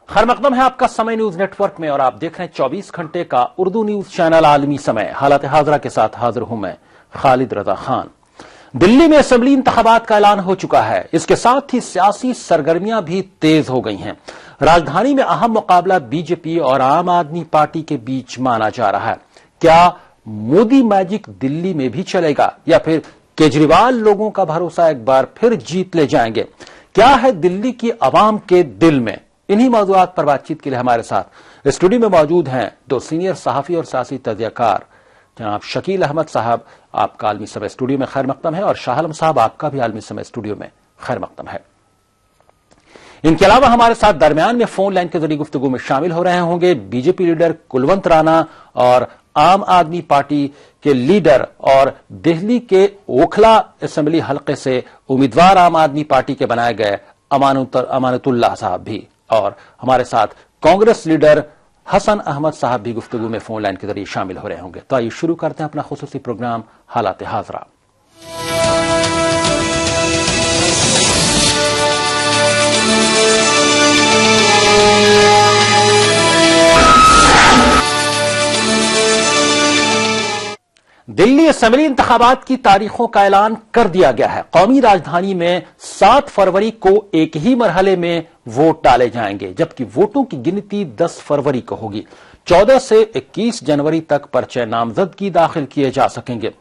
खैर मकदम है आपका समय न्यूज नेटवर्क में और आप देख रहे हैं 24 घंटे का उर्दू न्यूज चैनल आलमी समय। हालात हाजरा के साथ हाजिर हूं मैं खालिद रजा खान। दिल्ली में असेंबली इंतखाबात का ऐलान हो चुका है। इसके साथ ही सियासी सरगर्मियां भी तेज हो गई हैं। राजधानी में अहम मुकाबला बीजेपी और आम आदमी पार्टी के बीच माना जा रहा है। क्या मोदी मैजिक दिल्ली में भी चलेगा या फिर केजरीवाल लोगों का भरोसा एक बार फिर जीत ले जाएंगे? क्या है दिल्ली की आवाम के दिल में? इन्हीं मौजूआत पर बातचीत के लिए हमारे साथ स्टूडियो में मौजूद हैं दो सीनियर सहाफी और सियासी तजज़ियाकार, जनाब शकील अहमद साहब, आपका आलमी समय स्टूडियो में खैर मकदम है, और शाह आलम साहब, आपका भी आलमी समय स्टूडियो में खैर मकदम है। इनके अलावा हमारे साथ दरमियान में फोन लाइन के जरिए गुफ्तगू में शामिल हो रहे होंगे बीजेपी लीडर कुलवंत राणा और आम आदमी पार्टी के लीडर और दिल्ली के ओखला असेंबली हलके से उम्मीदवार आम आदमी पार्टी के बनाए गए अमानतुल्लाह साहब भी, और हमारे साथ कांग्रेस लीडर हसन अहमद साहब भी गुफ्तगू में फोन लाइन के जरिए शामिल हो रहे होंगे। तो आइए शुरू करते हैं अपना खुसूसी प्रोग्राम हालात हाजरा। दिल्ली असेंबली इंतखाबात की तारीखों का ऐलान कर दिया गया है। कौमी राजधानी में 7 फरवरी को एक ही मरहले में वोट डाले जाएंगे, जबकि वोटों की गिनती 10 फरवरी को होगी। 14 से 21 जनवरी तक पर्चे नामजदगी दाखिल किए जा सकेंगे।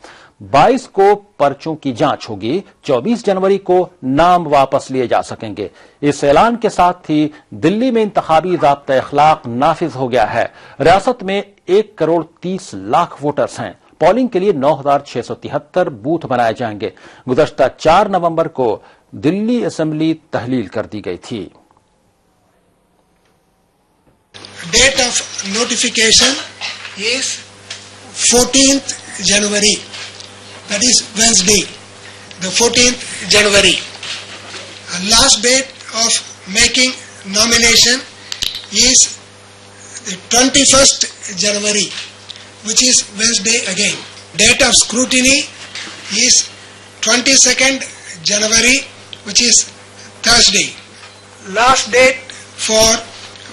22 को पर्चों की जांच होगी। 24 जनवरी को नाम वापस लिए जा सकेंगे। इस ऐलान के साथ ही दिल्ली में इंतखाबी ज़ाब्ता अखलाक नाफिज हो गया है। रियासत में 1 करोड़ 30 लाख वोटर्स हैं। पोलिंग के लिए 9,673 बूथ बनाए जाएंगे। गुज़श्ता 4 नवंबर को दिल्ली असेंबली तहलील कर दी गई थी। Date of notification is 14th January. That is Wednesday, the 14th January. Last date of making nomination is the 21st January, which is Wednesday again. Date of scrutiny is 22nd January, which is Thursday. Last date for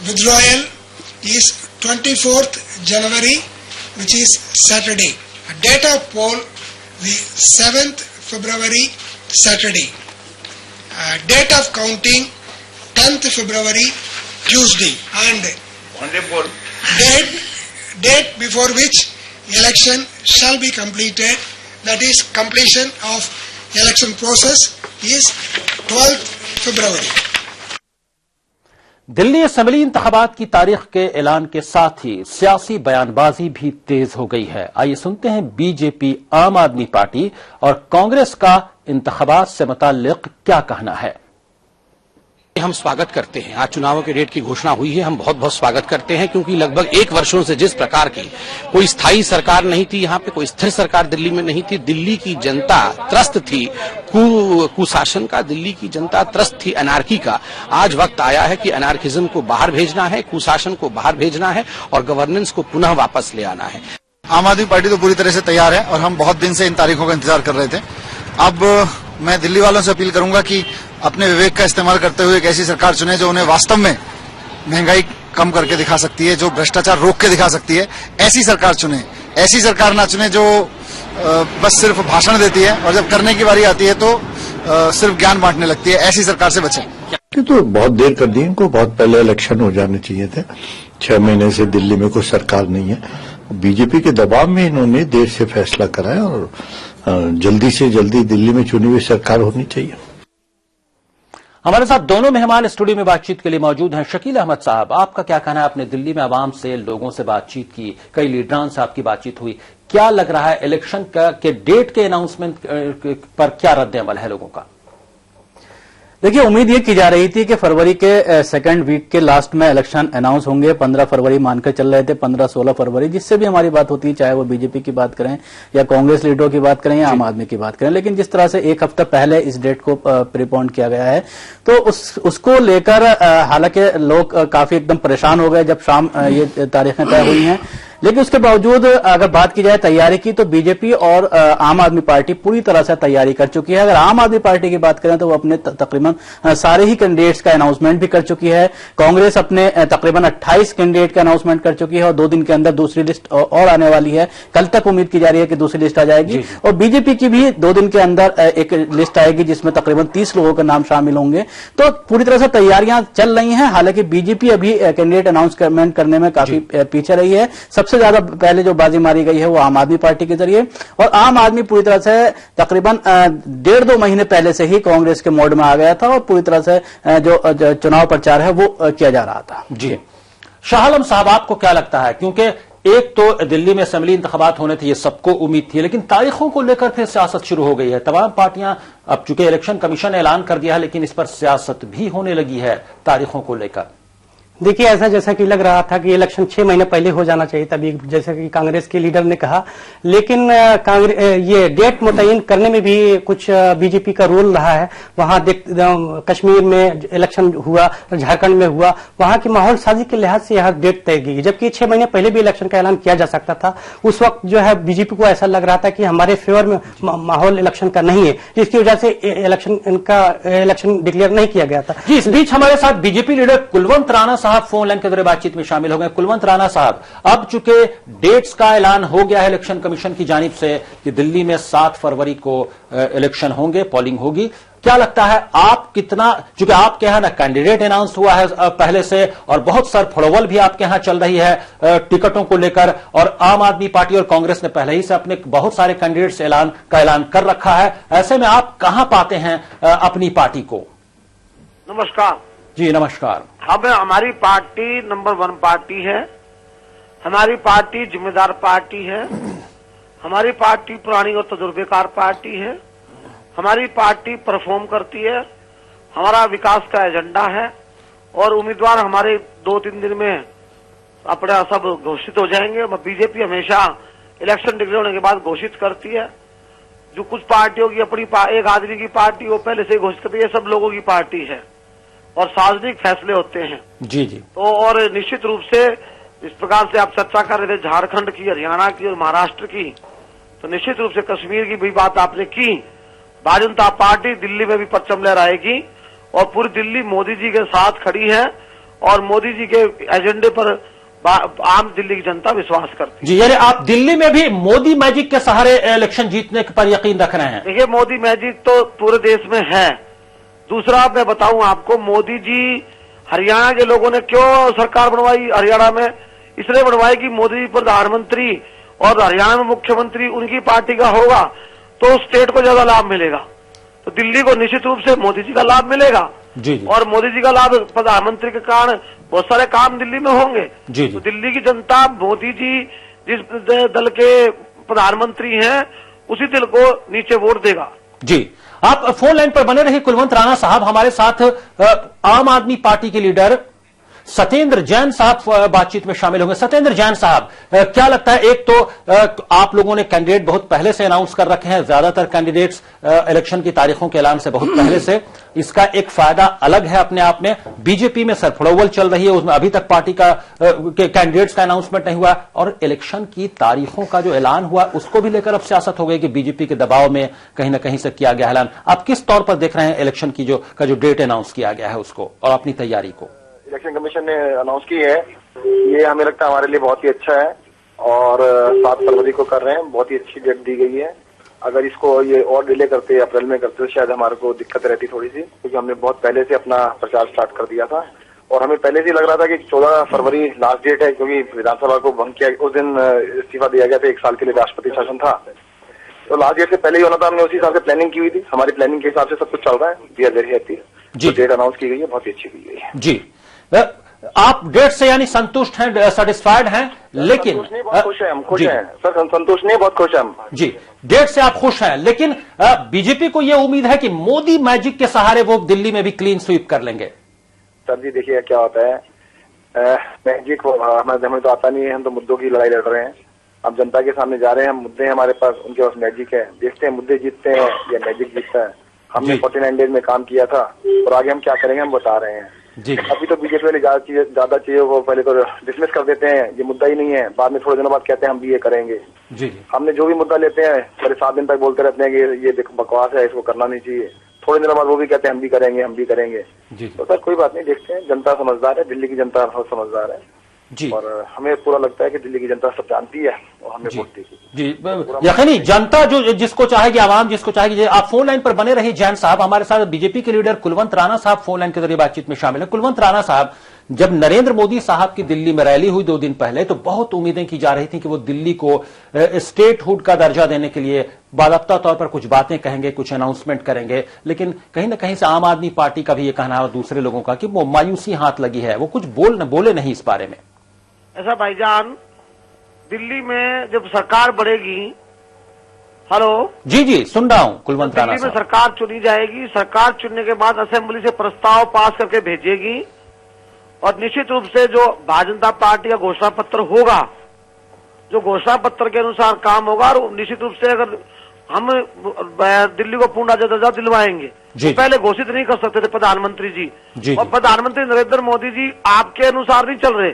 withdrawal is 24th January, which is Saturday. Date of poll the 7th February, Saturday. Date of counting 10th February, Tuesday. And date before which election shall be completed, that is completion of election process, is 12th February. Delhi assembly इंतखाबात की तारीख के ऐलान के साथ ही सियासी बयानबाजी भी तेज हो गई है। आइए सुनते हैं बीजेपी, आम आदमी पार्टी और कांग्रेस का इंतखाबात से मुताल्लिक क्या कहना है। हम स्वागत करते हैं। आज चुनावों के डेट की घोषणा हुई है, हम बहुत बहुत स्वागत करते हैं, क्योंकि लगभग 1 वर्षों से जिस प्रकार की कोई स्थायी सरकार नहीं थी, यहाँ पे कोई स्थिर सरकार दिल्ली में नहीं थी। दिल्ली की जनता त्रस्त थी कुशासन का, दिल्ली की जनता त्रस्त थी अनार्की का। आज वक्त आया है कि अनार्किज्म को बाहर भेजना है, कुशासन को बाहर भेजना है और गवर्नेंस को पुनः वापस ले आना है। आम आदमी पार्टी तो पूरी तरह से तैयार है और हम बहुत दिन से इन तारीखों का इंतजार कर रहे थे। अब मैं दिल्ली वालों से अपील करूंगा कि अपने विवेक का इस्तेमाल करते हुए एक ऐसी सरकार चुने जो उन्हें वास्तव में महंगाई कम करके दिखा सकती है, जो भ्रष्टाचार रोक के दिखा सकती है। ऐसी सरकार चुने, ऐसी सरकार ना चुने जो बस सिर्फ भाषण देती है और जब करने की बारी आती है तो सिर्फ ज्ञान बांटने लगती है। ऐसी सरकार से बचें। तो बहुत देर कर दी, इनको बहुत पहले इलेक्शन हो जाने चाहिए थे। 6 महीने से दिल्ली में कोई सरकार नहीं है। बीजेपी के दबाव में इन्होंने देर से फैसला करा है और जल्दी से जल्दी दिल्ली में चुनी हुई सरकार होनी चाहिए। हमारे साथ दोनों मेहमान स्टूडियो में बातचीत के लिए मौजूद हैं। शकील अहमद साहब, आपका क्या कहना है? आपने दिल्ली में आवाम से, लोगों से बातचीत की, कई लीडरान से आपकी बातचीत हुई, क्या लग रहा है इलेक्शन के डेट के अनाउंसमेंट पर क्या रद्द अमल है लोगों का? देखिए, उम्मीद ये की जा रही थी कि फरवरी के सेकंड वीक के लास्ट में इलेक्शन अनाउंस होंगे। 15 फरवरी मानकर चल रहे थे, 15-16 फरवरी, जिससे भी हमारी बात होती है, चाहे वो बीजेपी की बात करें या कांग्रेस लीडरों की बात करें या आम आदमी की बात करें। लेकिन जिस तरह से 1 हफ्ता पहले इस डेट को प्रीपोन किया गया है, तो उसको लेकर हालांकि लोग काफी एकदम परेशान हो गए जब शाम ये तारीखें तय हुई हैं। लेकिन उसके बावजूद अगर बात की जाए तैयारी की, तो बीजेपी और आम आदमी पार्टी पूरी तरह से तैयारी कर चुकी है। अगर आम आदमी पार्टी की बात करें तो वो अपने तकरीबन सारे ही कैंडिडेट्स का अनाउंसमेंट भी कर चुकी है। कांग्रेस अपने तकरीबन 28 कैंडिडेट का अनाउंसमेंट कर चुकी है और 2 दिन के अंदर दूसरी लिस्ट और आने वाली है। कल तक उम्मीद की जा रही है कि दूसरी लिस्ट आ जाएगी और बीजेपी की भी 2 दिन के अंदर एक लिस्ट आएगी जिसमें तकरीबन 30 लोगों के नाम शामिल होंगे। तो पूरी तरह से तैयारियां चल रही हैं। हालांकि बीजेपी अभी कैंडिडेट अनाउंसमेंट करने में काफी पीछे रही है। सबसे ज्यादा पहले जो बाजी मारी गई है वो आम आदमी पार्टी के जरिए, और आम आदमी पूरी तरह से तकरीबन 1.5-2 महीने पहले से ही कांग्रेस के मोड में आ गया था और पूरी तरह से जो चुनाव प्रचार है वो किया जा रहा था। जी शाह आलम साहब, आपको क्या लगता है, क्योंकि एक तो दिल्ली में असेंबली इंतखाबात होने थे, ये सबको उम्मीद थी, लेकिन तारीखों को लेकर फिर सियासत शुरू हो गई है। तमाम पार्टियां, अब चूंकि इलेक्शन कमीशन ने ऐलान कर दिया है, लेकिन इस पर सियासत भी होने लगी है तारीखों को लेकर। देखिए, ऐसा जैसा कि लग रहा था कि इलेक्शन 6 महीने पहले हो जाना चाहिए, तभी जैसा कि कांग्रेस के लीडर ने कहा, लेकिन ये डेट मुतय्यन करने में भी कुछ बीजेपी का रोल रहा है। वहां कश्मीर में इलेक्शन हुआ, झारखंड में हुआ, वहां की माहौल साजी के लिहाज से यह डेट तय की, जबकि 6 महीने पहले भी इलेक्शन का ऐलान किया जा सकता था। उस वक्त जो है बीजेपी को ऐसा लग रहा था कि हमारे फेवर में माहौल इलेक्शन का नहीं है, जिसकी वजह से इलेक्शन डिक्लेयर नहीं किया गया था। इस बीच हमारे साथ बीजेपी लीडर कुलवंत राणा साहब फोन लाइन के जरिए बातचीत में शामिल हो गए। कुलवंत राणा साहब, अब चूंकि डेट्स का ऐलान हो गया है इलेक्शन कमीशन की जानिब से कि दिल्ली में 7 फरवरी को इलेक्शन होंगे, पोलिंग होगी, क्या लगता है आप कितना, चूंकि आपके यहां ना कैंडिडेट अनाउंस हुआ है पहले से और बहुत सर फड़ोवल भी आपके यहां चल रही है टिकटों को लेकर, और आम आदमी पार्टी और कांग्रेस ने पहले ही से अपने बहुत सारे कैंडिडेट्स का ऐलान कर रखा है, ऐसे में आप कहां पाते हैं अपनी पार्टी को? नमस्कार जी नमस्कार। हमारी पार्टी नंबर 1 पार्टी है। हमारी पार्टी जिम्मेदार पार्टी है। हमारी पार्टी पुरानी और तजुर्बेकार पार्टी है। हमारी पार्टी परफॉर्म करती है। हमारा विकास का एजेंडा है और उम्मीदवार हमारे 2-3 दिन में अपना सब घोषित हो जाएंगे। बीजेपी हमेशा इलेक्शन डिक्लेयर होने के बाद घोषित करती है। जो कुछ पार्टियों की अपनी एक आदमी की पार्टी वो पहले से घोषित करती है, सब लोगों की पार्टी है और सार्वजनिक फैसले होते हैं। जी जी। तो और निश्चित रूप से इस प्रकार से आप चर्चा कर रहे थे झारखंड की, हरियाणा की और महाराष्ट्र की, तो निश्चित रूप से कश्मीर की भी बात आपने की। भारतीय जनता पार्टी दिल्ली में भी परचम लहराएगी और पूरी दिल्ली मोदी जी के साथ खड़ी है और मोदी जी के एजेंडे पर आम दिल्ली की जनता विश्वास करती है। जी, यानी आप दिल्ली में भी मोदी मैजिक के सहारे इलेक्शन जीतने पर यकीन रख रहे हैं? देखिए, मोदी मैजिक तो पूरे देश में है। दूसरा मैं बताऊं आपको, मोदी जी हरियाणा के लोगों ने क्यों सरकार बनवाई हरियाणा में, इसलिए बनवाई कि मोदी जी प्रधानमंत्री और हरियाणा में मुख्यमंत्री उनकी पार्टी का होगा तो स्टेट को ज्यादा लाभ मिलेगा। तो दिल्ली को निश्चित रूप से मोदी जी का लाभ मिलेगा। जी जी। और मोदी जी का लाभ प्रधानमंत्री के कारण बहुत सारे काम दिल्ली में होंगे। जी जी। तो दिल्ली की जनता मोदी जी जिस दल के प्रधानमंत्री हैं उसी दल को नीचे वोट देगा। जी, आप फोन लाइन पर बने रहिए कुलवंत राणा साहब। हमारे साथ आम आदमी पार्टी के लीडर सत्येंद्र जैन साहब बातचीत में शामिल होंगे। सत्येंद्र जैन साहब, क्या लगता है, एक तो आप लोगों ने कैंडिडेट बहुत पहले से अनाउंस कर रखे हैं, ज्यादातर कैंडिडेट्स इलेक्शन की तारीखों के ऐलान से बहुत पहले से, इसका एक फायदा अलग है अपने आप में। बीजेपी में सरफड़ोवल चल रही है, उसमें अभी तक पार्टी का कैंडिडेट्स का अनाउंसमेंट नहीं हुआ, और इलेक्शन की तारीखों का जो ऐलान हुआ उसको भी लेकर अब सियासत हो गई कि बीजेपी के दबाव में कहीं ना कहीं से किया गया ऐलान। आप किस तौर पर देख रहे हैं इलेक्शन की जो डेट अनाउंस किया गया है उसको और अपनी तैयारी को? इलेक्शन कमीशन ने अनाउंस की है, ये हमें लगता है हमारे लिए बहुत ही अच्छा है और 7 फरवरी को कर रहे हैं, बहुत ही अच्छी डेट दी गई है। अगर इसको ये और डिले करते, अप्रैल में करते तो शायद हमारे को दिक्कत रहती थोड़ी सी, क्योंकि हमने बहुत पहले से अपना प्रचार स्टार्ट कर दिया था और हमें पहले से लग रहा था कि 14 फरवरी लास्ट डेट है, क्योंकि विधानसभा को भंग किया, उस दिन इस्तीफा दिया गया था, 1 साल के लिए राष्ट्रपति शासन था, तो लास्ट डेट से पहले ही होना था। हमने उसी हिसाब से प्लानिंग की हुई थी, हमारी प्लानिंग के हिसाब से सब कुछ चल रहा है। We are very happy. जो डेट अनाउंस की गई है बहुत ही अच्छी की गई है। जी, आप डेट से यानी संतुष्ट हैं, सेटिस्फाइड हैं? लेकिन बहुत खुश हैं, हम खुश हैं सर, संतुष्ट नहीं, बहुत खुश हैं हम। जी, डेट से आप खुश हैं, लेकिन बीजेपी को यह उम्मीद है कि मोदी मैजिक के सहारे वो दिल्ली में भी क्लीन स्वीप कर लेंगे। सर जी देखिए क्या होता है, मैजिक हमें तो आता नहीं है, हम तो मुद्दों की लड़ाई लड़ रहे हैं। हम जनता के सामने जा रहे हैं, हम मुद्दे हैं हमारे पास, उनके पास मैजिक है, देखते हैं मुद्दे जीतते हैं या मैजिक जीतता है। हमने 49 डेज में काम किया था और आगे हम क्या करेंगे हम बता रहे हैं। जी। अभी तो बीजेपी वाले ज्यादा चीजों को पहले तो डिसमिस कर देते हैं, ये मुद्दा ही नहीं है, बाद में थोड़े दिनों बाद कहते हैं हम भी ये करेंगे। जी। हमने जो भी मुद्दा लेते हैं पहले 7 दिन तक बोलते रहते हैं कि ये देखो बकवास है, इसको करना नहीं चाहिए, थोड़े दिनों बाद वो भी कहते हैं हम भी करेंगे, हम भी करेंगे। जी। तो सर कोई बात नहीं, देखते हैं, जनता समझदार है, दिल्ली की जनता बहुत समझदार है जी। और हमें पूरा लगता है कि दिल्ली की जनता सब जानती है और हमें वोट देगी जी। यकीनी जनता जो जिसको चाहेगी, आवाम जिसको चाहेगी। आप फोन लाइन पर बने रहिए जैन साहब, हमारे साथ बीजेपी के लीडर कुलवंत राणा साहब फोन लाइन के जरिए बातचीत में शामिल है। कुलवंत राणा साहब, जब नरेंद्र मोदी साहब की दिल्ली में रैली हुई 2 दिन पहले, तो बहुत उम्मीदें की जा रही थी कि वो दिल्ली को स्टेटहुड का दर्जा देने के लिए बाकायदा तौर पर कुछ बातें कहेंगे, कुछ अनाउंसमेंट करेंगे, लेकिन कहीं ना कहीं से आम आदमी पार्टी का भी ये कहना है और दूसरे लोगों का कि वो मायूसी हाथ लगी है, वो कुछ बोले नहीं इस बारे में। ऐसा भाईजान, दिल्ली में जब सरकार बढ़ेगी, हेलो जी जी सुन रहा हूं कुलवंत राणा दिल्ली में साहब, सरकार चुनी जाएगी, सरकार चुनने के बाद असेंबली से प्रस्ताव पास करके भेजेगी और निश्चित रूप से जो भारतीय जनता पार्टी का घोषणा पत्र होगा, जो घोषणा पत्र के अनुसार काम होगा, और निश्चित रूप से अगर हम दिल्ली को पूर्ण राज्य दर्जा दिलवाएंगे, तो पहले घोषित नहीं कर सकते थे प्रधानमंत्री जी। और प्रधानमंत्री नरेंद्र मोदी जी आपके अनुसार नहीं चल रहे,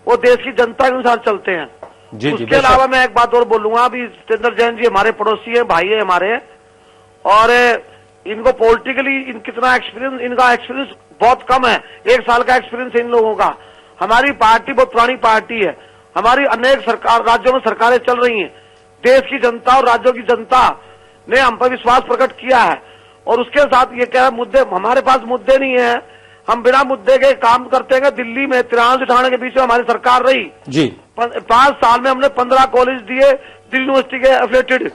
वो देश की जनता के अनुसार चलते हैं। उसके अलावा मैं एक बात और बोलूंगा, अभी जितेंद्र जैन जी हमारे पड़ोसी है, भाई है हमारे, और इनको पॉलिटिकली कितना एक्सपीरियंस, इनका एक्सपीरियंस बहुत कम है, 1 साल का एक्सपीरियंस है इन लोगों का। हमारी पार्टी बहुत पुरानी पार्टी है, हमारी अनेक सरकार राज्यों में सरकारें चल रही हैं, देश की जनता और राज्यों की जनता ने हम पर विश्वास प्रकट किया है। और उसके साथ ये क्या मुद्दे, हमारे पास मुद्दे नहीं है, हम बिना मुद्दे के काम करते हैं। दिल्ली में 93 ठाणे के बीच में हमारी सरकार रही जी, 5 साल में हमने 15 कॉलेज दिए दिल्ली यूनिवर्सिटी के एफिलेटेड,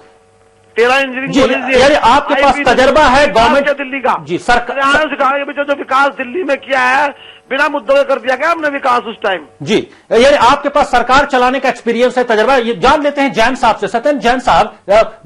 13 इंजीनियरिंग कॉलेज दिए। यानी आपके पास तजर्बा है गवर्नमेंट दिल्ली का जी, सरकार ठाणे के बीच जो विकास दिल्ली में किया है, बिना मुद्दों के कर दिया गया हमने विकास उस टाइम जी। यानी आपके पास सरकार चलाने का एक्सपीरियंस है, तजर्बा। ये जान लेते हैं जैन साहब से। सत्येंद्र जैन साहब,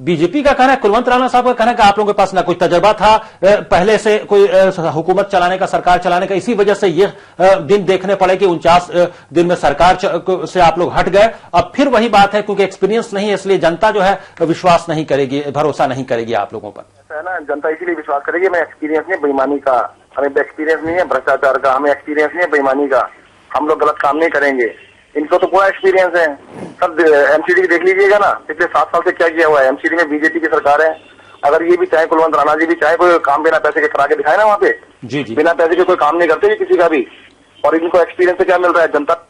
बीजेपी का कहना है, कुलवंत राणा साहब का कहना है कि आप लोगों के पास ना कोई तजर्बा था पहले से कोई हुकूमत चलाने का, सरकार चलाने का, इसी वजह से ये दिन देखने पड़े कि 49 दिन में सरकार से आप लोग हट गए। अब फिर वही बात है, क्योंकि एक्सपीरियंस नहीं है, इसलिए जनता जो है विश्वास नहीं करेगी, भरोसा नहीं करेगी आप लोगों पर। है ना, जनता इसीलिए विश्वास करेगी। हमें एक्सपीरियंस नहीं बेईमानी का, हमें एक्सपीरियंस नहीं है भ्रष्टाचार का, हमें एक्सपीरियंस नहीं है बेईमानी का, हम लोग गलत काम नहीं करेंगे। इनको तो पूरा एक्सपीरियंस है। सब एमसीडी देख लीजिएगा ना, पिछले 7 साल से क्या किया हुआ है। एमसीडी में बीजेपी की सरकार है, अगर ये भी चाहे, कुलवंत राणा जी भी चाहे, कोई काम बिना पैसे के करा के दिखाए ना वहाँ पे जी जी, बिना पैसे के कोई काम नहीं करते किसी का भी। और इनको एक्सपीरियंस से क्या मिल रहा है, जनता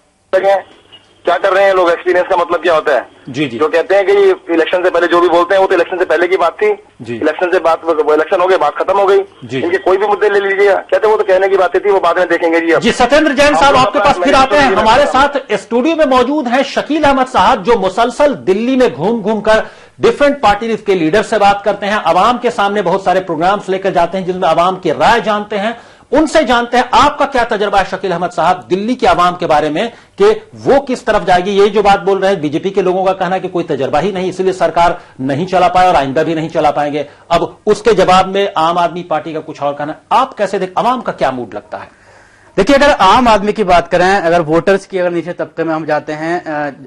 क्या कर रहे हैं लोग, एक्सपीरियंस का मतलब क्या होता है जी जी। जो कहते हैं कि इलेक्शन से पहले जो भी बोलते हैं वो तो इलेक्शन से पहले की बात थी, इलेक्शन से बात, इलेक्शन हो गए, बात खत्म हो गई। इनके कोई भी मुद्दे ले लीजिएगा, कहते वो तो कहने की बातें थी, वो बाद में देखेंगे जी। जी सत्येंद्र जैन साहब, आपके पास फिर आते हैं। हमारे साथ स्टूडियो में मौजूद हैं शकील अहमद साहब, जो मुसलसल दिल्ली में घूम घूम कर डिफरेंट पार्टी के लीडर से बात करते हैं, अवाम के सामने बहुत सारे प्रोग्राम्स लेकर जाते हैं जिसमें अवाम की राय जानते हैं। उनसे जानते हैं आपका क्या तजर्बा है शकील अहमद साहब दिल्ली के आवाम के बारे में, कि वो किस तरफ जाएगी। यही जो बात बोल रहे हैं, बीजेपी के लोगों का कहना है कि कोई तजर्बा ही नहीं, इसलिए सरकार नहीं चला पाए और आइंदा भी नहीं चला पाएंगे। अब उसके जवाब में आम आदमी पार्टी का कुछ और कहना है। आप कैसे देख, आवाम का क्या मूड लगता है? देखिए, अगर आम आदमी की बात करें, अगर वोटर्स की अगर नीचे तबके में हम जाते हैं,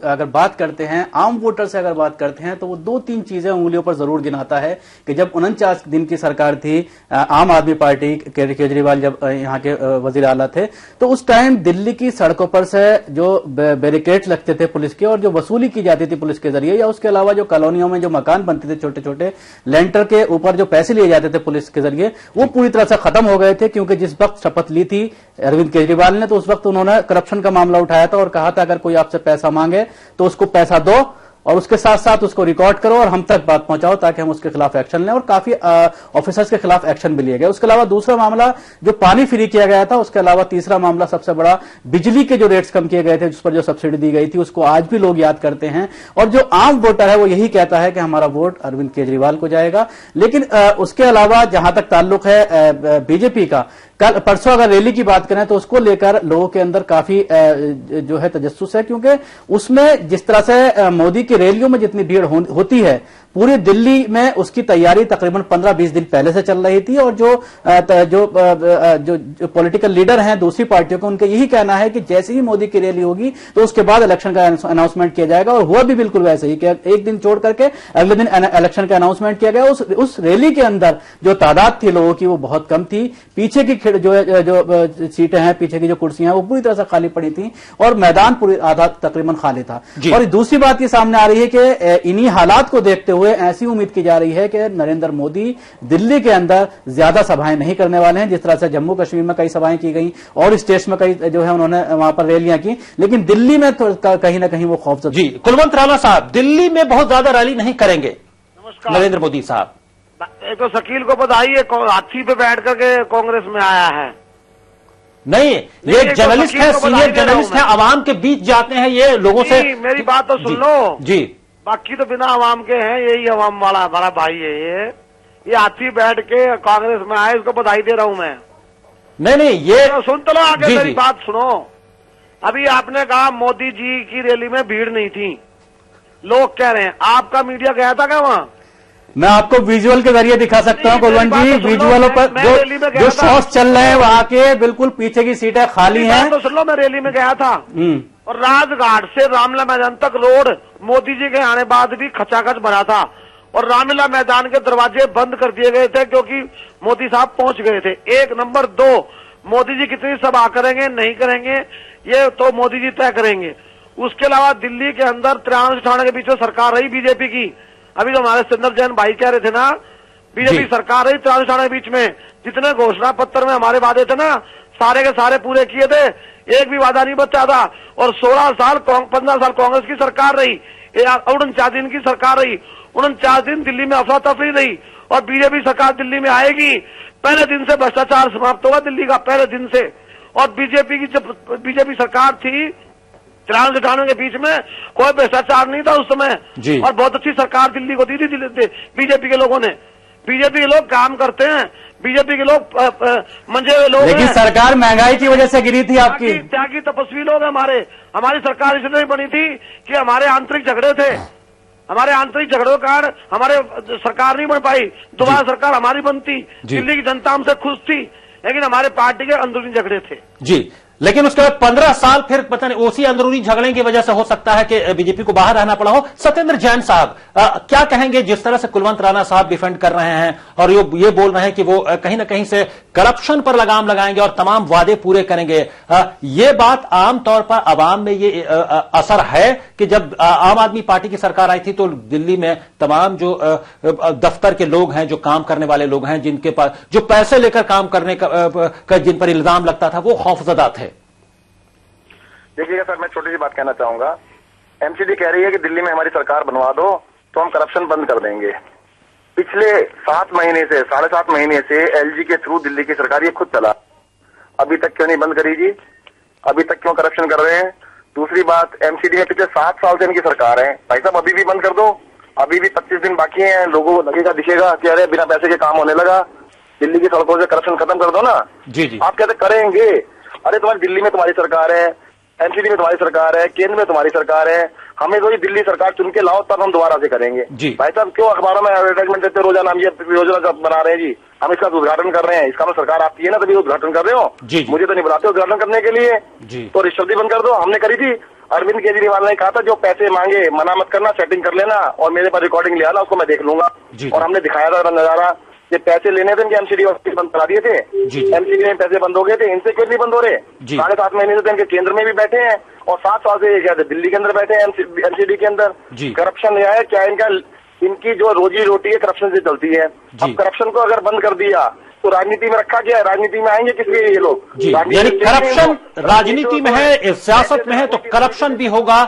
अगर बात करते हैं आम वोटर से अगर बात करते हैं, तो वो 2-3 चीजें उंगलियों पर जरूर गिनाता है कि जब 49 दिन की सरकार थी, आम आदमी पार्टी केजरीवाल जब यहाँ के वजीर आला थे, तो उस टाइम दिल्ली की सड़कों पर से जो बैरिकेड्स लगते थे पुलिस के और जो वसूली की जाती थी पुलिस के जरिए, या उसके अलावा जो कॉलोनियों में जो मकान बनते थे छोटे छोटे लेंटर के ऊपर जो पैसे लिए जाते थे पुलिस के जरिए, वो पूरी तरह से खत्म हो गए थे। क्योंकि जिस वक्त शपथ ली थी अरविंद केजरीवाल ने, तो उस वक्त उन्होंने करप्शन का मामला उठाया था और कहा था अगर कोई आपसे पैसा मांगे तो उसको पैसा दो और उसके साथ साथ उसको रिकॉर्ड करो और हम तक बात पहुंचाओ ताकि हम उसके खिलाफ एक्शन लें। और काफी ऑफिसर्स के खिलाफ एक्शन भी लिए गए। उसके अलावा दूसरा मामला जो पानी फ्री किया गया था, उसके अलावा तीसरा मामला सबसे बड़ा, बिजली के जो रेट्स कम किए गए थे, जिस पर जो सब्सिडी दी गई थी, उसको आज भी लोग याद करते हैं। और जो आम वोटर है वो यही कहता है कि हमारा वोट अरविंद केजरीवाल को जाएगा। लेकिन उसके अलावा जहां तक ताल्लुक है बीजेपी का, कल परसों अगर रैली की बात करें तो उसको लेकर लोगों के अंदर काफी जो है तजस्सुस है, क्योंकि उसमें जिस तरह से मोदी की रैलियों में जितनी भीड़ होती है, पूरी दिल्ली में उसकी तैयारी तकरीबन 15-20 दिन पहले से चल रही थी और जो पॉलिटिकल लीडर हैं दूसरी पार्टियों को, उनका यही कहना है कि जैसे ही मोदी की रैली होगी तो उसके बाद इलेक्शन का अनाउंसमेंट किया जाएगा। और हुआ भी बिल्कुल वैसे ही कि एक दिन छोड़ करके अगले दिन इलेक्शन का अनाउंसमेंट किया गया। उस रैली के अंदर जो तादाद थी लोगों की वो बहुत कम थी। पीछे की जो सीटें हैं, पीछे की जो कुर्सियां हैं वो पूरी तरह से खाली पड़ी थी और मैदान पूरी आधा तकरीबन खाली था। और दूसरी बात ये सामने आ रही है कि इन्हीं हालात को देखते हुए ऐसी उम्मीद की जा रही है कि नरेंद्र मोदी दिल्ली के अंदर ज्यादा सभाएं नहीं करने वाले हैं। जिस तरह से जम्मू कश्मीर में कई सभाएं की गई और स्टेट्स में कई जो है उन्होंने वहां पर रैलियां की, लेकिन दिल्ली में तो कहीं ना कहीं वो खौफ। जी, कुलवंत राणा साहब, दिल्ली में बहुत ज्यादा रैली नहीं करेंगे नरेंद्र मोदी साहब। एक तो शकील को बताइए, हाथी पे बैठ करके कांग्रेस में आया है। नहीं, ये जर्नलिस्ट है, सीनियर जर्नलिस्ट है, आवाम के बीच जाते हैं, ये लोगों से। मेरी बात तो सुन लो जी। बाकी तो बिना आवाम के हैं, यही आवाम वाला हमारा भाई है। ये हाथी बैठ के कांग्रेस में आए, इसको बधाई दे रहा हूं मैं। नहीं, ये तो सुन तो लो आगे, मेरी बात सुनो। अभी आपने कहा मोदी जी की रैली में भीड़ नहीं थी, लोग कह रहे हैं। आपका मीडिया गया था क्या वहां? मैं आपको विजुअल के जरिए दिखा सकता हूं कुलवंत जी। विजुअलों पर जो शॉट्स चल रहे हैं वहां के, बिल्कुल पीछे की सीटें खाली हैं। तो सुन लो, मैं रैली में गया था और राजघाट से रामलीला मैदान तक रोड मोदी जी के आने बाद भी खचाखच भरा था और रामलीला मैदान के दरवाजे बंद कर दिए गए थे क्योंकि मोदी साहब पहुंच गए थे। 1 नंबर 2, मोदी जी कितनी सभा करेंगे नहीं करेंगे ये तो मोदी जी तय करेंगे। उसके अलावा दिल्ली के अंदर 93 के बीच में सरकार रही बीजेपी की। अभी तो हमारे सिंदर जैन भाई कह रहे थे ना, बीजेपी सरकार रही 93 के बीच में। जितने घोषणा पत्र में हमारे वादे थे ना, सारे के सारे पूरे किए थे, एक भी वादा नहीं बचा था। और 15 साल कांग्रेस की सरकार रही, 49 दिन की सरकार रही। 49 दिन दिल्ली में अफरा तफरी रही और बीजेपी सरकार दिल्ली में आएगी। पहले दिन से भ्रष्टाचार समाप्त होगा दिल्ली का, पहले दिन से। और बीजेपी की जब बीजेपी सरकार थी 93 के बीच में कोई भ्रष्टाचार नहीं था उस समय और बहुत अच्छी सरकार दिल्ली को दी थी बीजेपी के लोगों ने। बीजेपी के लोग काम करते हैं, बीजेपी के लोग मंजे हुए लोग। लेकिन सरकार महंगाई की वजह से गिरी थी आपकी। त्यागी तपस्वी लोग हमारी सरकार इसलिए नहीं बनी थी कि हमारे आंतरिक झगड़े थे। हमारे आंतरिक झगड़ों के कारण हमारे सरकार नहीं बन पाई। दोबारा सरकार हमारी बनती, दिल्ली की जनता हमसे खुश थी, लेकिन हमारे पार्टी के अंदरूनी झगड़े थे। जी, लेकिन उसके बाद 15 साल फिर पता नहीं उसी अंदरूनी झगड़े की वजह से हो सकता है कि बीजेपी को बाहर रहना पड़ा हो। सत्येंद्र जैन साहब क्या कहेंगे जिस तरह से कुलवंत राणा साहब डिफेंड कर रहे हैं और ये बोल रहे हैं कि वो कहीं ना कहीं से करप्शन पर लगाम लगाएंगे और तमाम वादे पूरे करेंगे। ये बात आमतौर पर आवाम में ये असर है कि जब आम आदमी पार्टी की सरकार आई थी तो दिल्ली में तमाम जो दफ्तर के लोग हैं, जो काम करने वाले लोग हैं, जिनके पास जो पैसे लेकर काम करने का जिन पर इल्जाम लगता था, वो खौफजदा थे। देखिएगा सर, मैं छोटी सी बात कहना चाहूंगा। एमसीडी कह रही है कि दिल्ली में हमारी सरकार बनवा दो तो हम करप्शन बंद कर देंगे। पिछले 7 महीने से 7.5 महीने से एलजी के थ्रू दिल्ली की सरकार ये खुद चला, अभी तक क्यों नहीं बंद करी जी? अभी तक क्यों करप्शन कर रहे हैं? दूसरी बात, एमसीडी में पिछले 7 साल से इनकी सरकार है। भाई साहब अभी भी बंद कर दो, अभी भी 25 दिन बाकी हैं। लोगों को लगेगा, दिखेगा कि अरे बिना पैसे के काम होने लगा, दिल्ली की सड़कों से करप्शन खत्म कर दो ना। जी। आप कहते करेंगे, अरे तुम्हारी दिल्ली में तुम्हारी सरकार है, एमसीडी में तुम्हारी सरकार है, केंद्र में तुम्हारी सरकार है, हमें तो ये दिल्ली सरकार चुन के लाओ तब हम दोबारा से करेंगे। भाई साहब क्यों अखबारों में एडवर्टाइजमेंट देते रोजाना हम ये योजना बना रहे हैं जी, हम इसका उद्घाटन कर रहे हैं, इसका मतलब सरकार आपकी है ना, तभी उद्घाटन कर रहे हो। मुझे तो नहीं बुलाते उद्घाटन करने के लिए, तो रिश्वती बंद कर दो। हमने करी थी, अरविंद केजरीवाल ने कहा था जो पैसे मांगे मना मत करना, सेटिंग कर लेना और मेरे पास रिकॉर्डिंग ले आना, उसको मैं देख लूंगा। और हमने दिखाया था नजारा, ये पैसे लेने थे इनके एमसीडी ऑफिस बंद करा दिए थे, एमसीडी में पैसे बंद हो गए थे, इनसे क्यों नहीं बंद हो रहे? 7.5 महीने से इनके केंद्र में भी बैठे हैं और 7 साल से क्या दिल्ली के अंदर बैठे हैं एमसीडी के अंदर। करप्शन यह है क्या, इनकी जो रोजी रोटी है करप्शन से चलती है। अब करप्शन को अगर बंद कर दिया तो राजनीति में रखा गया है, राजनीति में आएंगे किस लिए ये लोग? यानी करप्शन राजनीति में है, सियासत में है तो करप्शन भी होगा,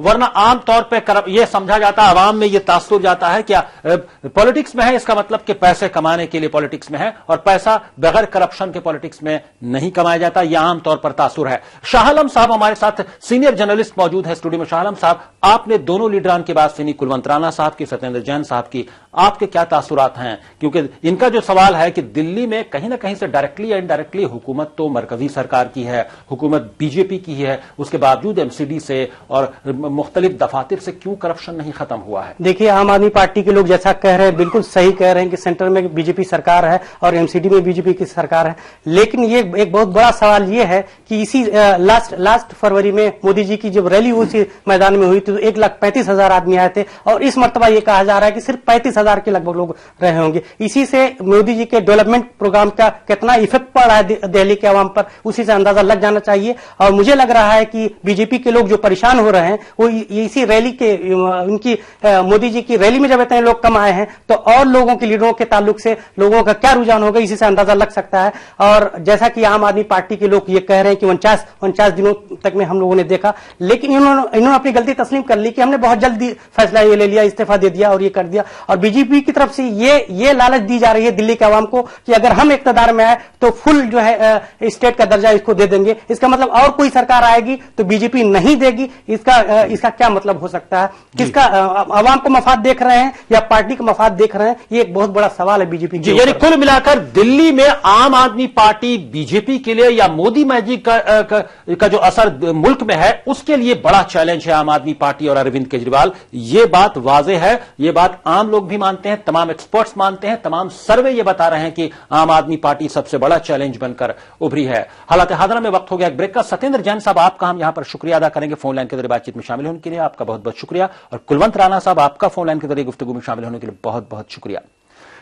वरना आमतौर पे ये समझा जाता है, आवाम में ये तासुर जाता है क्या पॉलिटिक्स में है, इसका मतलब कि पैसे कमाने के लिए पॉलिटिक्स में है और पैसा बगैर करप्शन के पॉलिटिक्स में नहीं कमाया जाता, यह आमतौर पर तासुर है। शाह आलम साहब हमारे साथ सीनियर जर्नलिस्ट मौजूद है स्टूडियो में। शाह आलम साहब, आपने दोनों लीडरान की बात सुनी, कुलवंत राणा साहब की, सत्येंद्र जैन साहब की, आपके क्या तासुरात हैं? क्योंकि इनका जो सवाल है कि दिल्ली में कहीं ना कहीं से डायरेक्टली या इनडायरेक्टली हुकूमत तो मरकजी सरकार की है, हुकूमत बीजेपी की है, उसके बावजूद एमसीडी से और और मुख्तलिफ दफातर से क्यों करप्शन नहीं खत्म हुआ है? देखिए, आम आदमी पार्टी के लोग जैसा कह रहे हैं बिल्कुल सही कह रहे हैं कि सेंटर में बीजेपी सरकार है और एमसीडी में बीजेपी की सरकार है, लेकिन ये एक बहुत बड़ा सवाल ये है कि इसी लास्ट फरवरी में मोदी जी की जब रैली उसी मैदान में हुई तो 1,35,000 आदमी आए थे और इस मर्तबा ये कहा जा रहा है कि सिर्फ 35,000 के लगभग लोग रहे होंगे। इसी से मोदी जी के डेवलपमेंट प्रोग्राम का कितना इफेक्ट पड़ रहा है दिल्ली के आवाम पर, उसी से अंदाजा लग जाना चाहिए। और मुझे लग रहा है कि बीजेपी के लोग जो परेशान हो रहे हैं वो इसी रैली के उनकी मोदी जी की रैली में जब इतने लोग कम आए हैं तो और लोगों के लीडरों के ताल्लुक से लोगों का क्या रुझान होगा, इसी से अंदाजा लग सकता है। और जैसा कि आम आदमी पार्टी के लोग ये कह रहे हैं कि 49 दिनों तक में हम लोगों ने देखा, लेकिन इन्होंने अपनी गलती तस्लीम कर ली कि हमने बहुत जल्दी फैसला ये ले लिया, इस्तीफा दे दिया और ये कर दिया। और बीजेपी की तरफ से ये लालच दी जा रही है दिल्ली के आवाम को कि अगर हम इक्तदार में आए तो फुल जो है स्टेट का दर्जा इसको दे देंगे। इसका मतलब और कोई सरकार आएगी तो बीजेपी नहीं देगी। इसका क्या मतलब हो सकता है? किसका आवाम को मफाद देख रहे हैं या पार्टी का मफाद देख रहे हैं? ये एक बहुत बड़ा सवाल है बीजेपी के। यानी कुल मिलाकर दिल्ली में आम आदमी पार्टी बीजेपी के लिए या मोदी मैजिक का जो असर मुल्क में है उसके लिए बड़ा चैलेंज है आम आदमी पार्टी और अरविंद केजरीवाल। ये बात वाज़ेह है, ये बात आम लोग भी मानते हैं, तमाम एक्सपर्ट्स मानते हैं, तमाम सर्वे ये बता रहे हैं कि आम आदमी पार्टी सबसे बड़ा चैलेंज बनकर उभरी है। हालात हादरा में वक्त हो गया एक ब्रेक का। सत्येंद्र जैन साहब, आपका हम यहां पर शुक्रिया अदा करेंगे फोन लाइन के जरिए बातचीत में शामिल होने के लिए, आपका बहुत बहुत शुक्रिया। और कुलवंत राणा साहब, आपका फोन लाइन के जरिए गुफ्तगू में शामिल होने के लिए बहुत बहुत शुक्रिया।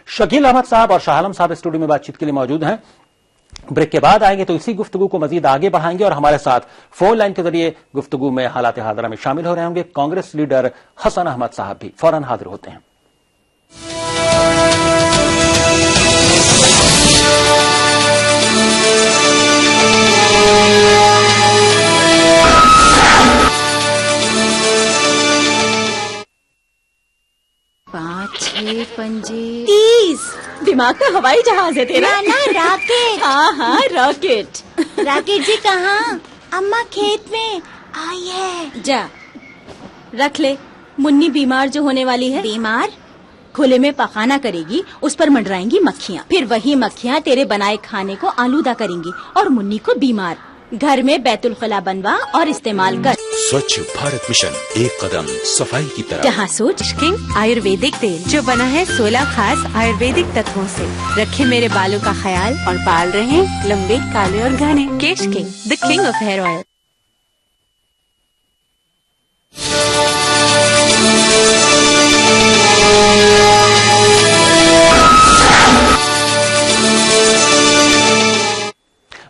शकील अहमद साहब और शाह आलम साहब स्टूडियो में बातचीत के लिए मौजूद हैं। ब्रेक के बाद आएंगे तो इसी गुफ्तगू को मजीद आगे बढ़ाएंगे और हमारे साथ फोन लाइन के जरिए गुफ्तगू में हालात हादरा में शामिल हो रहे होंगे कांग्रेस लीडर हसन अहमद साहब भी फौरन हाजिर होते हैं। पंजे 30 दिमाग का हवाई जहाज है तेरा। ना रॉकेट। हाँ रॉकेट। राकेट जी कहाँ? अम्मा खेत में आई है। जा रख ले। मुन्नी बीमार जो होने वाली है। बीमार? खुले में पखाना करेगी, उस पर मंडराएंगी मक्खियाँ, फिर वही मक्खियाँ तेरे बनाए खाने को आलूदा करेंगी और मुन्नी को बीमार। घर में बैतुल खला बनवा और इस्तेमाल कर। स्वच्छ भारत मिशन, एक कदम सफाई की तरफ। जहाँ सोच किंग आयुर्वेदिक तेल जो बना है 16 खास आयुर्वेदिक तत्वों से, रखे मेरे बालों का ख्याल और बाल रहे लंबे काले और घने। Kesh King, the king of hair oil.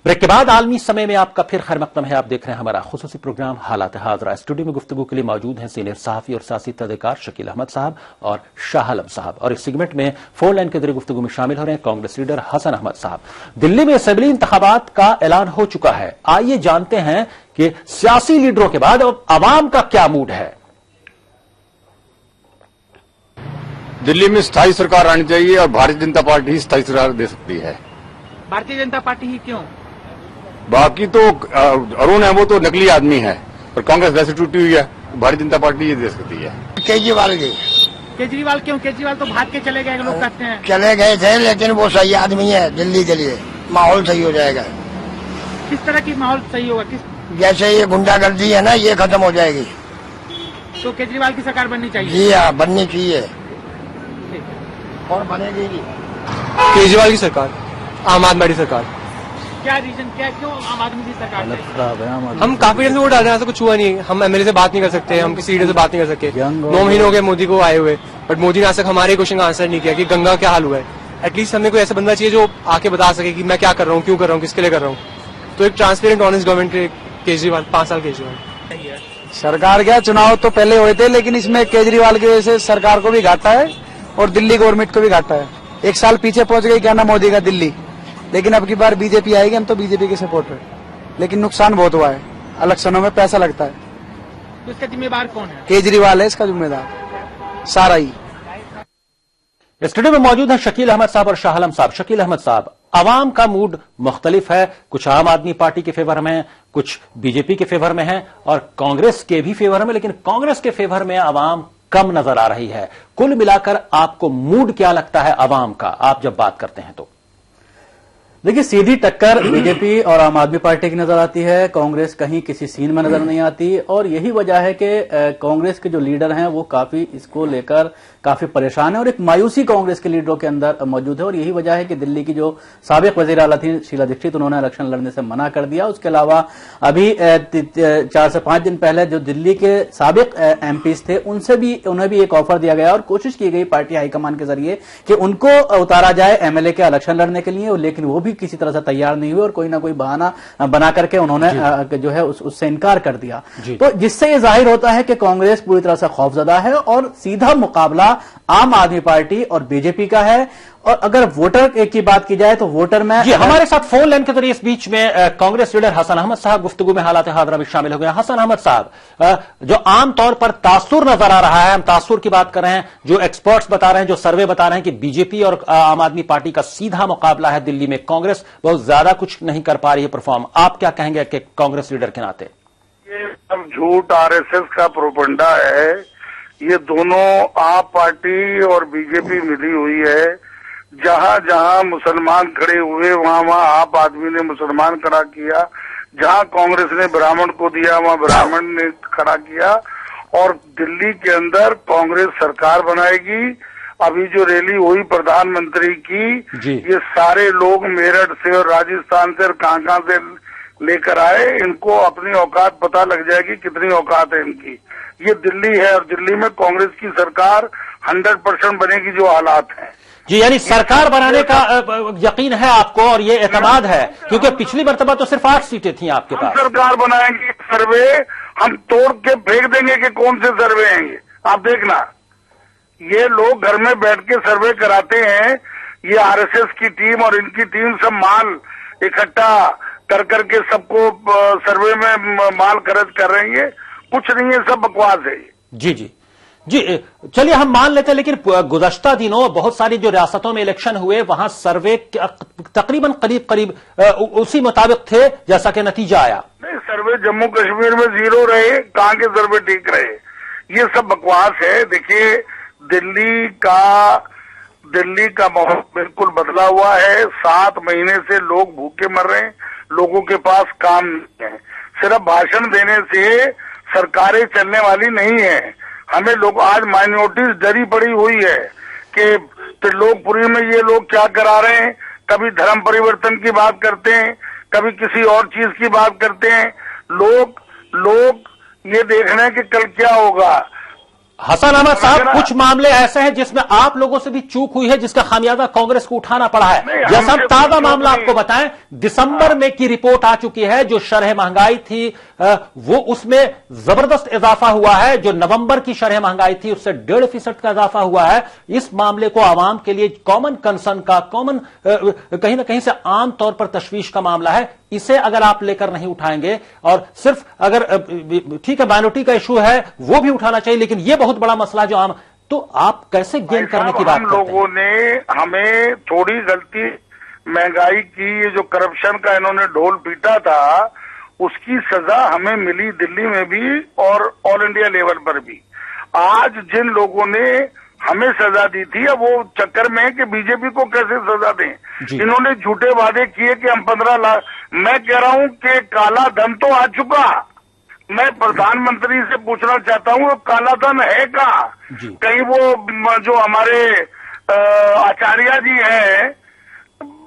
Break के बाद आलमी समय में आपका फिर खैर मकदम है। आप देख रहे हैं हमारा खुसूसी प्रोग्राम हालात हाज़रा। स्टूडियो में गुफ्तगू के लिए मौजूद हैं सीनियर सहाफ़ी और सियासी तहक़ीक़ात शकील अहमद साहब और शाह आलम साहब, और इस सेगमेंट में फोन लाइन के जरिए गुफ्तगू में शामिल हो रहे हैं कांग्रेस लीडर हसन अहमद साहब। दिल्ली में असेंबली इंतखाबात का ऐलान हो चुका है। आइए जानते हैं कि सियासी लीडरों के बाद अवाम का क्या मूड है। दिल्ली में स्थायी सरकार आनी चाहिए और भारतीय जनता पार्टी ही स्थायी सरकार दे सकती है। भारतीय जनता पार्टी ही क्यों? बाकी तो अरुण है वो तो नकली आदमी है, पर कांग्रेस वैसे टूटी हुई है, भारतीय जनता पार्टी ये दे सकती है। केजरीवाल क्यों? केजरीवाल तो भाग के चले गए लोग कहते हैं। चले गए थे लेकिन वो सही आदमी है। दिल्ली के लिए माहौल सही हो जाएगा। किस तरह की माहौल सही होगा? जैसे ये गुंडागर्दी है ना, ये खत्म हो जाएगी। तो केजरीवाल की सरकार बननी चाहिए। जी हाँ, बननी चाहिए और बनेगी भी। केजरीवाल की सरकार, आम आदमी पार्टी सरकार। क्या रीजन, क्या क्यों आम आदमी की सरकार? खराब है आम आदमी। हम काफी टाइम से वोट डाल रहे हैं, ऐसा कुछ हुआ नहीं। हम एमएलए से बात नहीं कर सकते, हम किसी लीडर से बात नहीं कर सकते। 9 महीने हो गए मोदी को आए हुए, बट मोदी ने आज तक हमारे क्वेश्चन का आंसर नहीं किया कि गंगा क्या हाल हुआ है। एटलीस्ट हमें कोई ऐसा बंदा चाहिए जो आके बता सके कि मैं क्या कर रहा हूँ, क्यों कर रहा हूँ, किसके लिए कर रहा हूँ। तो एक ट्रांसपेरेंट ऑनेस्ट गवर्नमेंट केजरीवाल, 5 साल केजरीवाल सरकार। क्या चुनाव तो पहले हुए थे, लेकिन इसमें केजरीवाल की वजह से सरकार को भी घाटा है और दिल्ली गवर्नमेंट को भी घाटा है। 1 साल पीछे पहुंच गई क्या ना मोदी का दिल्ली, लेकिन अब की बार बीजेपी आएगी, हम तो बीजेपी के सपोर्ट है, लेकिन नुकसान बहुत हुआ है। इलेक्शनों में पैसा लगता है। तो इसका जिम्मेदार कौन है? केजरीवाल है इसका जिम्मेदार, सारा ही। स्टूडियो में मौजूद हैं शकील अहमद साहब और शाह आलम साहब। शकील अहमद साहब, अवाम का मूड मुख्तलिफ है, कुछ आम आदमी पार्टी के फेवर में है, कुछ बीजेपी के फेवर में है और कांग्रेस के भी फेवर में, लेकिन कांग्रेस के फेवर में अवाम कम नजर आ रही है। कुल मिलाकर आपको मूड क्या लगता है अवाम का, आप जब बात करते हैं तो? देखिए, सीधी टक्कर बीजेपी और आम आदमी पार्टी की नजर आती है। कांग्रेस कहीं किसी सीन में नजर नहीं आती और यही वजह है कि कांग्रेस के जो लीडर हैं वो काफी इसको लेकर काफी परेशान है और एक मायूसी कांग्रेस के लीडरों के अंदर मौजूद है। और यही वजह है कि दिल्ली की जो साबिक वजीर आला थी शीला दीक्षित, उन्होंने इलेक्शन लड़ने से मना कर दिया। उसके अलावा अभी 4 से 5 दिन पहले जो दिल्ली के साबिक एमपीज थे उन्हें भी एक ऑफर दिया गया और कोशिश की गई पार्टी हाईकमान के जरिए कि उनको उतारा जाए एमएलए के इलेक्शन लड़ने के लिए, लेकिन वो भी किसी तरह से तैयार नहीं हुए और कोई ना कोई बहाना बना करके उन्होंने जो है उससे इनकार कर दिया। तो जिससे ये जाहिर होता है कि कांग्रेस पूरी तरह से खौफजदा है और सीधा मुकाबला आम आदमी पार्टी और बीजेपी का है। और अगर वोटर की बात की जाए तो वोटर में हमारे साथ फोन लाइन के जरिए इस बीच में कांग्रेस लीडर हसन अहमद साहब गुफ्तगू में हालात हादरा में शामिल हो गए। हसन अहमद साहब, जो आमतौर पर तासुर नजर आ रहा है, हम तासुर की बात कर रहे हैं, जो एक्सपर्ट्स बता रहे हैं, जो सर्वे बता रहे हैं कि बीजेपी और आम आदमी पार्टी का सीधा मुकाबला है दिल्ली में, कांग्रेस बहुत ज्यादा कुछ नहीं कर पा रही है परफॉर्म। आप क्या कहेंगे कि कांग्रेस लीडर के नाते? ये सब झूठ आरएसएस का प्रोपेगेंडा है। ये दोनों आप पार्टी और बीजेपी मिली हुई है। जहां जहां मुसलमान खड़े हुए वहां वहां आप आदमी ने मुसलमान खड़ा किया। जहां कांग्रेस ने ब्राह्मण को दिया वहां ब्राह्मण ने खड़ा किया। और दिल्ली के अंदर कांग्रेस सरकार बनाएगी। अभी जो रैली हुई प्रधानमंत्री की, ये सारे लोग मेरठ से और राजस्थान से और कहां से लेकर आए। इनको अपनी औकात पता लग जाएगी कितनी औकात है इनकी। ये दिल्ली है और दिल्ली में कांग्रेस की सरकार 100% बनेगी जो हालात हैं। जी, यानी सरकार बनाने का यकीन है आपको और ये एतमाद है, क्योंकि पिछली मर्तबा तो सिर्फ 8 सीटें थी आपके पास। सरकार बनाएंगे, सर्वे हम तोड़ के फेंक देंगे कि कौन से सर्वे आएंगे। आप देखना, ये लोग घर में बैठ के सर्वे कराते हैं। ये आरएसएस की टीम और इनकी टीम सब माल इकट्ठा कर करके सबको सर्वे में माल खर्च कर रही है। कुछ नहीं है, सब बकवास है। जी, चलिए हम मान लेते हैं, लेकिन गुज़श्ता दिनों बहुत सारी जो रियासतों में इलेक्शन हुए वहां सर्वे तकरीबन करीब उसी मुताबिक थे जैसा कि नतीजा आया। नहीं, सर्वे जम्मू कश्मीर में 0 रहे, कहां के सर्वे ठीक रहे। ये सब बकवास है। देखिए, दिल्ली का माहौल बिल्कुल बदला हुआ है। 7 महीने से लोग भूखे मर रहे हैं, लोगों के पास काम नहीं है। सिर्फ भाषण देने से सरकारें चलने वाली नहीं है। हमें लोग आज माइनॉरिटीज डरी पड़ी हुई है कि त्रिलोकपुरी में ये लोग क्या करा रहे हैं। कभी धर्म परिवर्तन की बात करते हैं, कभी किसी और चीज की बात करते हैं। लोग ये देख रहे हैं कि कल क्या होगा। हसन अहमद साहब, कुछ मामले ऐसे हैं जिसमें आप लोगों से भी चूक हुई है, जिसका खामियाजा कांग्रेस को उठाना पड़ा है। जैसा हम ताजा मामला आपको बताएं, दिसंबर में की रिपोर्ट आ चुकी है, जो शरह महंगाई थी वो उसमें जबरदस्त इजाफा हुआ है। जो नवंबर की शरह महंगाई थी उससे 1.5% का इजाफा हुआ है। इस मामले को आवाम के लिए कॉमन कंसर्न का, कहीं ना कहीं से आम तौर पर तशवीश का मामला है। इसे अगर आप लेकर नहीं उठाएंगे और सिर्फ अगर ठीक है माइनॉरिटी का इशू है वो भी उठाना चाहिए, लेकिन ये बहुत बड़ा मसला जो आम, तो आप कैसे गेन करने की बात करते हैं? हम लोगों ने, हमें थोड़ी गलती महंगाई की, ये जो करप्शन का इन्होंने ढोल पीटा था उसकी सजा हमें मिली दिल्ली में भी और ऑल इंडिया लेवल पर भी। आज जिन लोगों ने हमें सजा दी थी, अब वो चक्कर में है कि बीजेपी को कैसे सजा दें। इन्होंने झूठे वादे किए कि हम 15 लाख, मैं कह रहा हूं कि काला धन तो आ चुका। मैं प्रधानमंत्री से पूछना चाहता हूं वो काला धन है कहाँ? कहीं वो जो हमारे आचार्य जी हैं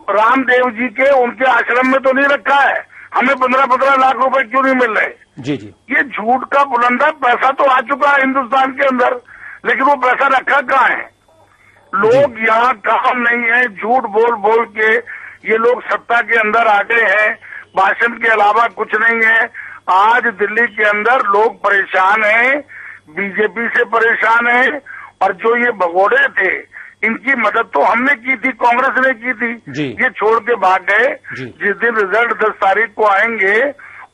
रामदेव जी के, उनके आश्रम में तो नहीं रखा है? हमें 15-15 लाख रुपए क्यों नहीं मिल रहे? जी, ये झूठ का बुलंदा पैसा तो आ चुका है हिंदुस्तान के अंदर, लेकिन वो पैसा रखा कहाँ है? लोग यहाँ काम नहीं है, झूठ बोल बोल के ये लोग सत्ता के अंदर आ गए हैं। भाषण के अलावा कुछ नहीं है। आज दिल्ली के अंदर लोग परेशान हैं, बीजेपी से परेशान हैं। और जो ये भगोड़े थे इनकी मदद तो हमने की थी, कांग्रेस ने की थी। ये छोड़ के भाग गए। जिस दिन रिजल्ट 10 तारीख को आएंगे,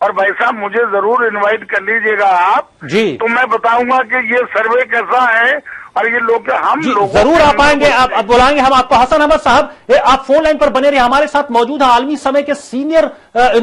और भाई साहब मुझे जरूर इनवाइट कर लीजिएगा आप, तो मैं बताऊंगा कि ये सर्वे कैसा है अरे ये लोग क्या हम लोग जरूर आप आएंगे, आप बुलाएंगे हम आपको। हसन अहमद साहब, आप फोन लाइन पर बने रहे, हमारे साथ मौजूद है आलमी समय के सीनियर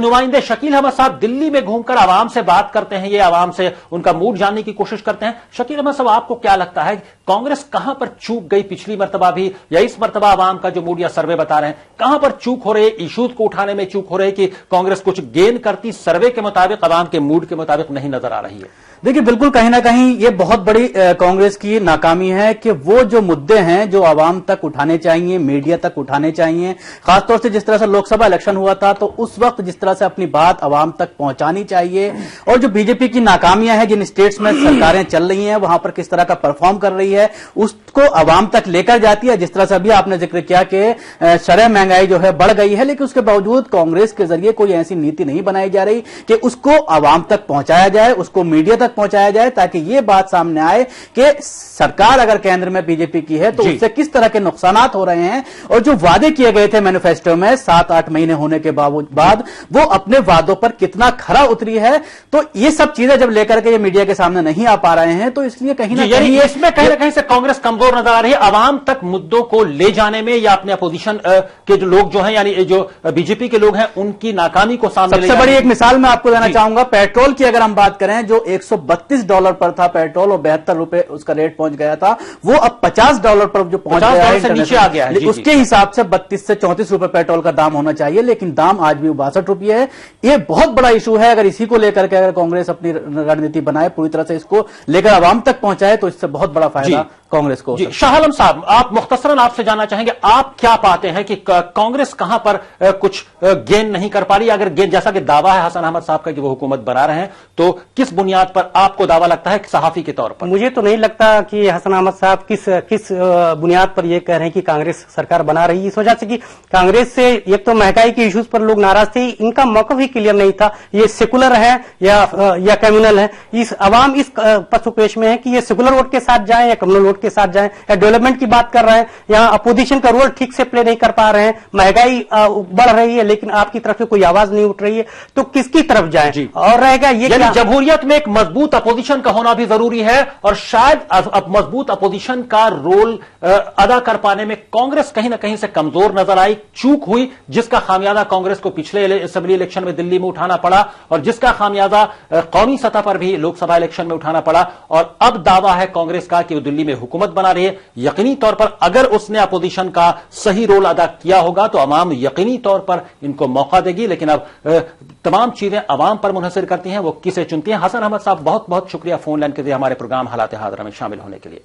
नुमाइंदे शकील अहमद साहब। दिल्ली में घूमकर आवाम से बात करते हैं, ये आवाम से उनका मूड जानने की कोशिश करते हैं। शकील अहमद साहब, आपको क्या लगता है कांग्रेस कहां पर चूक गई पिछली मर्तबा भी, या इस मर्तबा आवाम का जो मूड या सर्वे बता रहे हैं, कहां पर चूक हो रही है? इशूज को उठाने में चूक हो रही है कि कांग्रेस कुछ गेन करती सर्वे के मुताबिक, आवाम के मूड के मुताबिक नहीं नजर आ रही है? देखिए, बिल्कुल कहीं ना कहीं ये बहुत बड़ी कांग्रेस की नाकामी है कि वो जो मुद्दे हैं जो आवाम तक उठाने चाहिए, मीडिया तक उठाने चाहिए, खासतौर से जिस तरह से लोकसभा इलेक्शन हुआ था तो उस वक्त जिस तरह से अपनी बात आवाम तक पहुंचानी चाहिए, और जो बीजेपी की नाकामियां हैं जिन स्टेट्स में सरकारें चल रही हैं वहां पर किस तरह का परफॉर्म कर रही है, उसको आवाम तक लेकर जाती है। जिस तरह से अभी आपने जिक्र किया कि शरह महंगाई जो है बढ़ गई है, लेकिन उसके बावजूद कांग्रेस के जरिए कोई ऐसी नीति नहीं बनाई जा रही कि उसको आवाम तक पहुंचाया जाए, उसको मीडिया तक पहुंचाया जाए, ताकि यह बात सामने आए कि सरकार अगर केंद्र में बीजेपी की है तो उससे किस तरह के नुकसान हो रहे हैं, और जो वादे किए गए थे मैनिफेस्टो में 7-8 महीने होने के बाद वो अपने वादों पर कितना खरा उतरी है। तो ये सब चीजें जब लेकर के ये मीडिया के सामने नहीं आ पा रहे हैं तो इसलिए कहीं ना कहीं इसमें कहीं ना कहीं से कांग्रेस कमजोर नजर आ रही है आवाम तक मुद्दों को ले जाने में, या अपने अपोजिशन के जो लोग जो हैं, यानी जो बीजेपी के लोग हैं, उनकी नाकामी को सामने। सबसे बड़ी एक मिसाल मैं आपको देना चाहूंगा, पेट्रोल की अगर हम बात करें, जो $132 पर था पेट्रोल और ₹72 उसका रेट पहुंच गया था, वो अब $50 पर जो पहुंच गया है, नीचे आ गया है। उसके हिसाब से 32 से 34 रुपए पेट्रोल का दाम होना चाहिए, लेकिन दाम आज भी ₹62 है। ये बहुत बड़ा इशू है। अगर इसी को लेकर के अगर कांग्रेस अपनी रणनीति बनाए, पूरी तरह से इसको लेकर आवाम तक पहुंचाए, तो इससे बहुत बड़ा फायदा कांग्रेस को। शाह आलम साहब, आप मुख्तसरन आपसे जानना चाहेंगे, आप क्या पाते हैं कि कांग्रेस कहां पर कुछ गेन नहीं कर पा रही? अगर गेन, जैसा कि दावा है हसन अहमद साहब का कि वो हुकूमत बना रहे हैं, तो किस बुनियाद पर आपको दावा लगता है सहाफी के तौर पर? मुझे तो नहीं लगता कि हसन अहमद साहब किस बुनियाद पर यह कह रहे हैं कि कांग्रेस सरकार बना रही है। इस वजह से कि कांग्रेस से एक तो महंगाई के इश्यूज पर लोग नाराज थे, इनका मौका भी क्लियर नहीं था, ये सेकुलर है या कम्युनल है। इस अवाम इस पसोपेश में है कि ये सेकुलर वोट के साथ जाए या कम्युनल वोट के साथ जाए, या डेवलपमेंट की बात कर रहे हैं, यहाँ अपोजिशन का रोल ठीक से प्ले नहीं कर पा रहे हैं, महंगाई बढ़ रही है लेकिन आपकी तरफ से कोई आवाज नहीं उठ रही है, तो किसकी तरफ जाए? और रहेगा ये जमहूरियत में एक मजबूत अपोजिशन का होना भी जरूरी है, और शायद अब मजबूत अपोजिशन का रोल अदा कर पाने में कांग्रेस कहीं ना कहीं से कमजोर नजर आई, चूक हुई, जिसका खामियाजा कांग्रेस को पिछले असेंबली इलेक्शन में दिल्ली में उठाना पड़ा, और जिसका खामियाजा कौमी सतह पर भी लोकसभा इलेक्शन में उठाना पड़ा। और अब दावा है कांग्रेस का कि वो दिल्ली में हुकूमत बना रही है। यकीनी तौर पर अगर उसने अपोजिशन का सही रोल अदा किया होगा तो अवाम यकीनी तौर पर इनको मौका देगी, लेकिन अब तमाम चीजें अवाम पर मुनहसर करती हैं, वो किसे चुनती हैं। हसन अहमद साहब, बहुत बहुत शुक्रिया फोन लाइन के लिए हमारे प्रोग्राम हालात हाज़िरा में शामिल होने के लिए।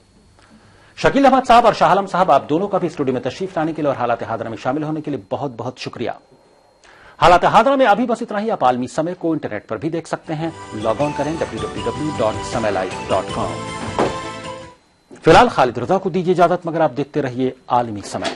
शकील अहमद साहब और शाह आलम साहब, आप दोनों का भी स्टूडियो में तशरीफ लाने के लिए और हालात हाज़िरा में शामिल होने के लिए बहुत बहुत शुक्रिया। हालात हाज़िरा में अभी बस इतना ही। आप आलमी समय को इंटरनेट पर भी देख सकते हैं, लॉग ऑन करें www.samaylive.com। फिलहाल खालिद रजा को दीजिए इजाजत, मगर आप देखते रहिए आलमी समय।